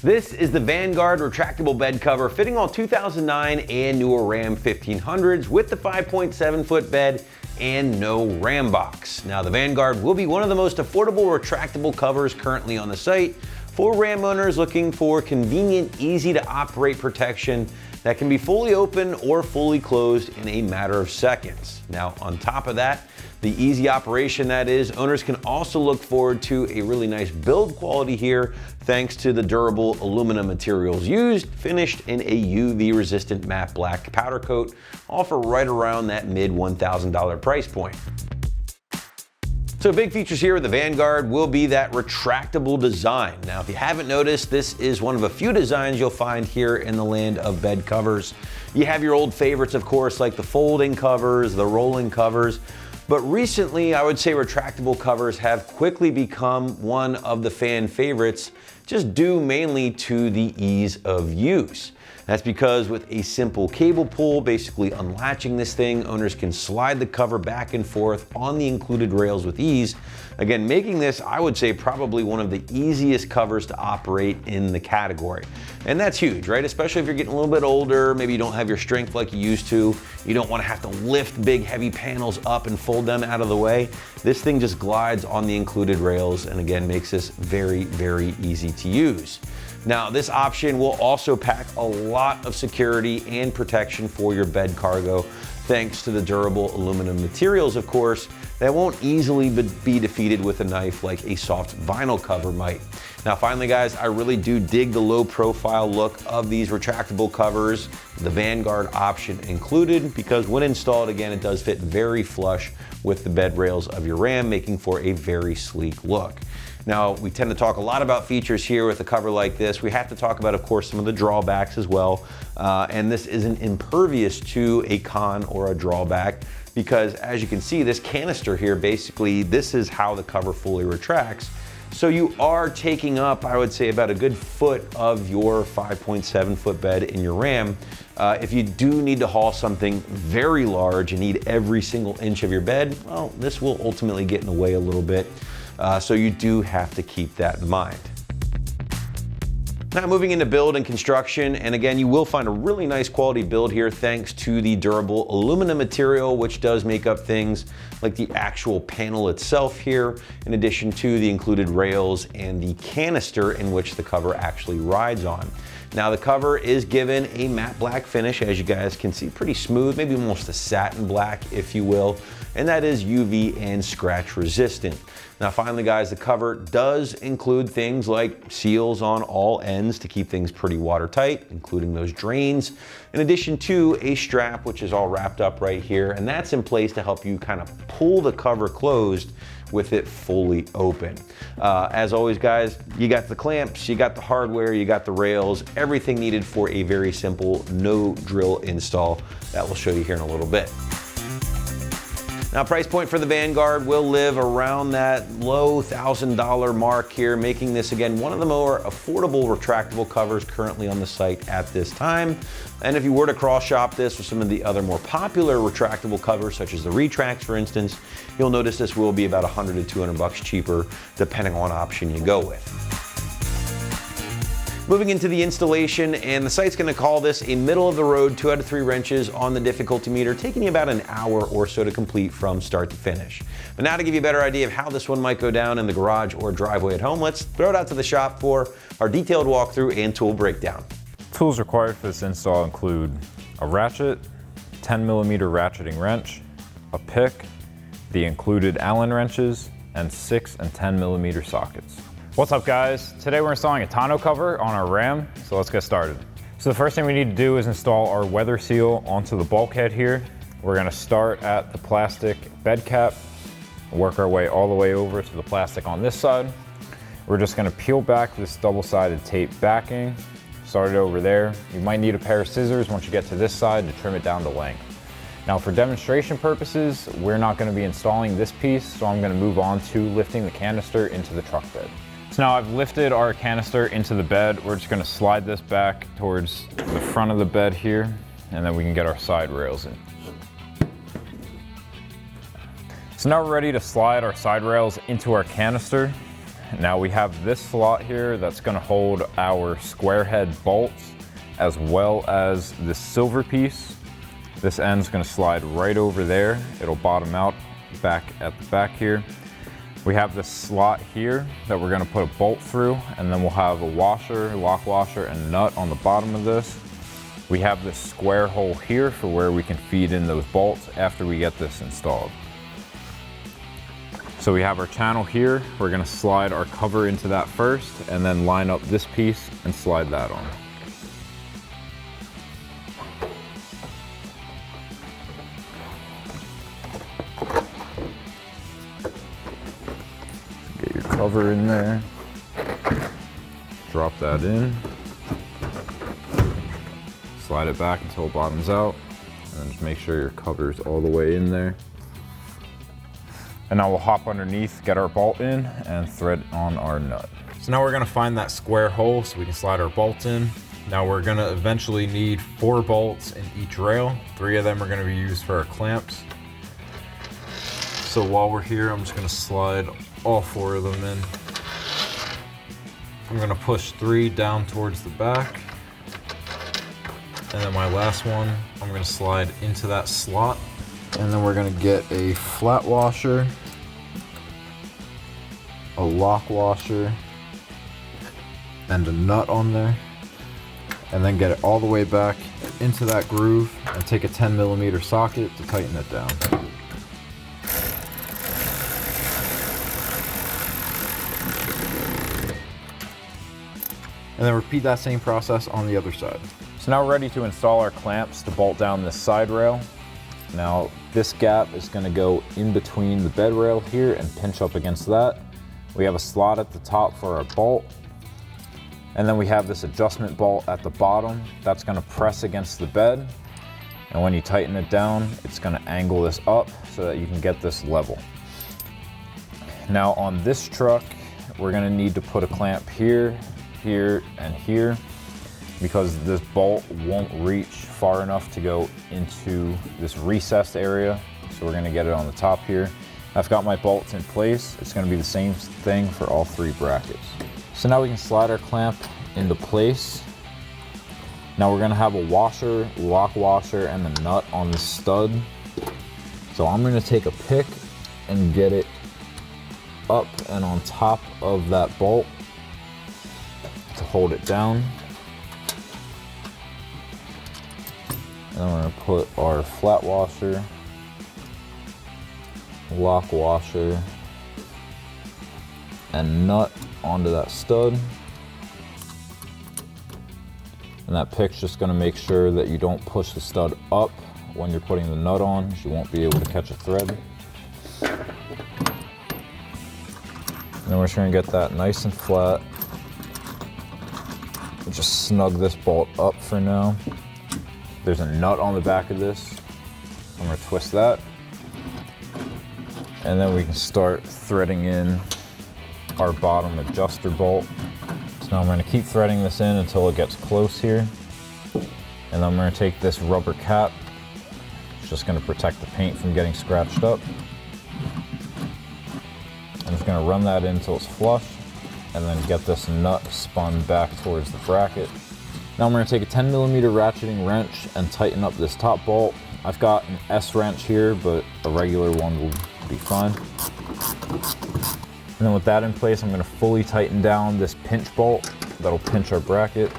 This is the Vanguard retractable bed cover fitting all 2009 and newer Ram 1500s with the 5.7 foot bed and no Ram box. Now the Vanguard will be one of the most affordable retractable covers currently on the site for Ram owners looking for convenient, easy to operate protection that can be fully open or fully closed in a matter of seconds. Now on top of that, the easy operation that is, owners can also look forward to a really nice build quality here thanks to the durable aluminum materials used, finished in a UV resistant matte black powder coat, all for right around that mid $1,000 price point. So big features here with the Vanguard will be that retractable design. Now, if you haven't noticed, this is one of a few designs you'll find here in the land of bed covers. You have your old favorites, of course, like the folding covers, the rolling covers, but recently I would say retractable covers have quickly become one of the fan favorites, just due mainly to the ease of use. That's because with a simple cable pull, basically unlatching this thing, owners can slide the cover back and forth on the included rails with ease. Again, making this, I would say, probably one of the easiest covers to operate in the category. And that's huge, right? Especially if you're getting a little bit older, maybe you don't have your strength like you used to, you don't want to have to lift big heavy panels up and fold them out of the way. This thing just glides on the included rails and again makes this very, very easy to use. Now, this option will also pack a lot of security and protection for your bed cargo, thanks to the durable aluminum materials, of course, that won't easily be defeated with a knife like a soft vinyl cover might. Now, finally, guys, I really do dig the low profile look of these retractable covers, the Vanguard option included, because when installed, again, it does fit very flush with the bed rails of your Ram, making for a very sleek look. Now, we tend to talk a lot about features here with a cover like this. We have to talk about, of course, some of the drawbacks as well. And this isn't impervious to a con or a drawback because, as you can see, this canister here, basically, this is how the cover fully retracts. So you are taking up, I would say, about a good foot of your 5.7 foot bed in your Ram. If you do need to haul something very large and need every single inch of your bed, well, this will ultimately get in the way a little bit. So you do have to keep that in mind. Now moving into build and construction, and again, you will find a really nice quality build here thanks to the durable aluminum material, which does make up things like the actual panel itself here, in addition to the included rails and the canister in which the cover actually rides on. Now the cover is given a matte black finish, as you guys can see, pretty smooth, maybe almost a satin black, if you will, and that is UV and scratch resistant. Now finally, guys, the cover does include things like seals on all ends to keep things pretty watertight, including those drains, in addition to a strap, which is all wrapped up right here, and that's in place to help you kind of pull the cover closed with it fully open. As always, guys, you got the clamps, you got the hardware, you got the rails, everything needed for a very simple no drill install that we'll show you here in a little bit. Now, price point for the Vanguard will live around that low $1,000 mark here, making this, again, one of the more affordable retractable covers currently on the site at this time. And if you were to cross-shop this with some of the other more popular retractable covers, such as the Retrax, for instance, you'll notice this will be about $100 to $200 cheaper, depending on option you go with. Moving into the installation, and the site's gonna call this a middle of the road 2 out of 3 wrenches on the difficulty meter, taking you about an hour or so to complete from start to finish. But now to give you a better idea of how this one might go down in the garage or driveway at home, let's throw it out to the shop for our detailed walkthrough and tool breakdown. Tools required for this install include a ratchet, 10mm ratcheting wrench, a pick, the included Allen wrenches, and 6 and 10mm sockets. What's up, guys? Today we're installing a tonneau cover on our Ram, so let's get started. So the first thing we need to do is install our weather seal onto the bulkhead here. We're gonna start at the plastic bed cap, work our way all the way over to the plastic on this side. We're just gonna peel back this double-sided tape backing, start it over there. You might need a pair of scissors once you get to this side to trim it down to length. Now for demonstration purposes, we're not gonna be installing this piece, so I'm gonna move on to lifting the canister into the truck bed. So now I've lifted our canister into the bed. We're just gonna slide this back towards the front of the bed here, and then we can get our side rails in. So now we're ready to slide our side rails into our canister. Now we have this slot here that's gonna hold our square head bolts as well as this silver piece. This end's gonna slide right over there. It'll bottom out back at the back here. We have this slot here that we're gonna put a bolt through, and then we'll have a washer, lock washer, and nut on the bottom of this. We have this square hole here for where we can feed in those bolts after we get this installed. So we have our channel here. We're gonna slide our cover into that first and then line up this piece and slide that on. Get your cover in there. Drop that in. Slide it back until it bottoms out. And then just make sure your cover's all the way in there. And now we'll hop underneath, get our bolt in, and thread on our nut. So now we're gonna find that square hole so we can slide our bolt in. Now we're gonna eventually need 4 bolts in each rail. 3 of them are gonna be used for our clamps. So while we're here, I'm just gonna slide all 4 of them in. I'm gonna push 3 down towards the back. And then my last one, I'm gonna slide into that slot. And then we're gonna get a flat washer, a lock washer, and a nut on there. And then get it all the way back into that groove and take a 10mm socket to tighten it down. And then repeat that same process on the other side. So now we're ready to install our clamps to bolt down this side rail. Now this gap is going to go in between the bed rail here and pinch up against that. We have a slot at the top for our bolt. And then we have this adjustment bolt at the bottom that's going to press against the bed. And when you tighten it down, it's going to angle this up so that you can get this level. Now on this truck, we're going to need to put a clamp here, here, and here, because this bolt won't reach far enough to go into this recessed area. So we're gonna get it on the top here. I've got my bolts in place. It's gonna be the same thing for all 3 brackets. So now we can slide our clamp into place. Now we're gonna have a washer, lock washer, and a nut on the stud. So I'm gonna take a pick and get it up and on top of that bolt to hold it down. And then we're gonna put our flat washer, lock washer, and nut onto that stud. And that pick's just gonna make sure that you don't push the stud up when you're putting the nut on, because you won't be able to catch a thread. And then we're just gonna get that nice and flat. Just snug this bolt up for now. There's a nut on the back of this. I'm gonna twist that. And then we can start threading in our bottom adjuster bolt. So now I'm gonna keep threading this in until it gets close here. And then I'm gonna take this rubber cap. It's just gonna protect the paint from getting scratched up. I'm just gonna run that in until it's flush, and then get this nut spun back towards the bracket. Now I'm going to take a 10mm ratcheting wrench and tighten up this top bolt. I've got an S wrench here, but a regular one will be fine. And then with that in place, I'm going to fully tighten down this pinch bolt that'll pinch our bracket.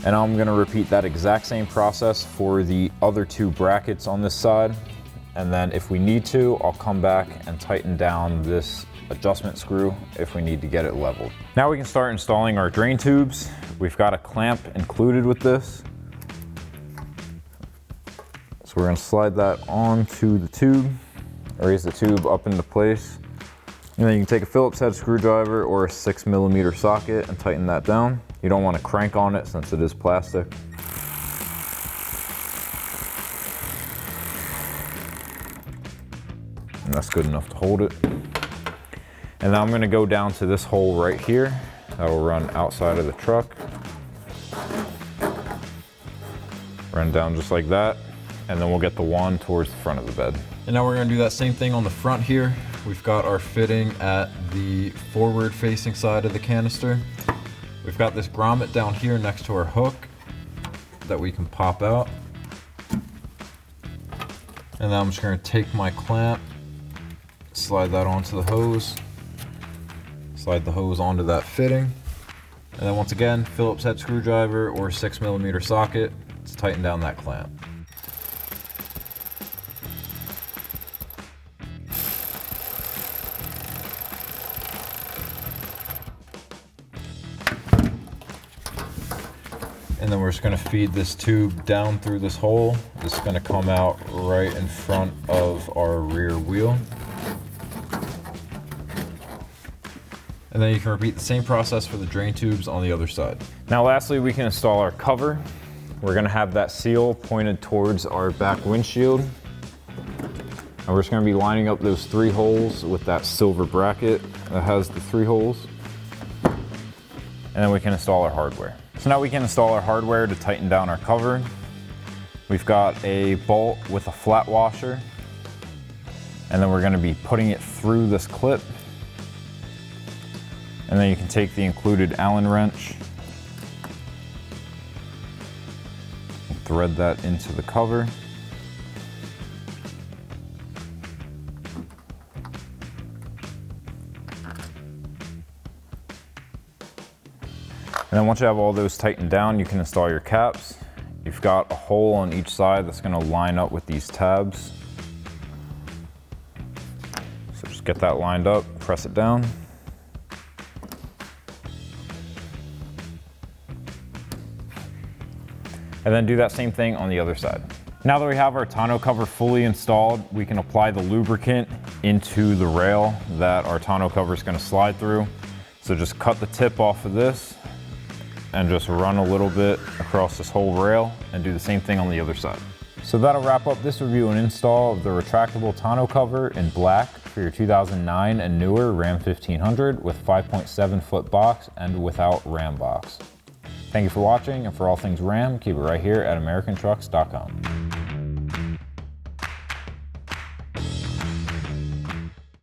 And I'm going to repeat that exact same process for the other 2 brackets on this side. And then if we need to, I'll come back and tighten down this adjustment screw if we need to get it leveled. Now we can start installing our drain tubes. We've got a clamp included with this. So we're gonna slide that onto the tube, raise the tube up into place. And then you can take a Phillips head screwdriver or a 6mm socket and tighten that down. You don't want to crank on it since it is plastic. And that's good enough to hold it. And now I'm gonna go down to this hole right here. That will run outside of the truck. Run down just like that. and then we'll get the wand towards the front of the bed. And now we're gonna do that same thing on the front here. We've got our fitting at the forward facing side of the canister. We've got this grommet down here next to our hook that we can pop out. And then I'm just gonna take my clamp, slide that onto the hose, slide the hose onto that fitting. And then once again, Phillips head screwdriver or 6mm socket to tighten down that clamp. And then we're just gonna feed this tube down through this hole. This is gonna come out right in front of our rear wheel. And then you can repeat the same process for the drain tubes on the other side. Now lastly, we can install our cover. We're gonna have that seal pointed towards our back windshield. And we're just gonna be lining up those 3 holes with that silver bracket that has the 3 holes. And then we can install our hardware. So now we can install our hardware to tighten down our cover. We've got a bolt with a flat washer. And then we're gonna be putting it through this clip. And then you can take the included Allen wrench and thread that into the cover. And then once you have all those tightened down, you can install your caps. You've got a hole on each side that's gonna line up with these tabs. So just get that lined up, press it down. And then do that same thing on the other side. Now that we have our tonneau cover fully installed, we can apply the lubricant into the rail that our tonneau cover is gonna slide through. So just cut the tip off of this and just run a little bit across this whole rail and do the same thing on the other side. So that'll wrap up this review and install of the retractable tonneau cover in black for your 2009 and newer Ram 1500 with 5.7 foot box and without Ram box. Thank you for watching, and for all things Ram, keep it right here at AmericanTrucks.com.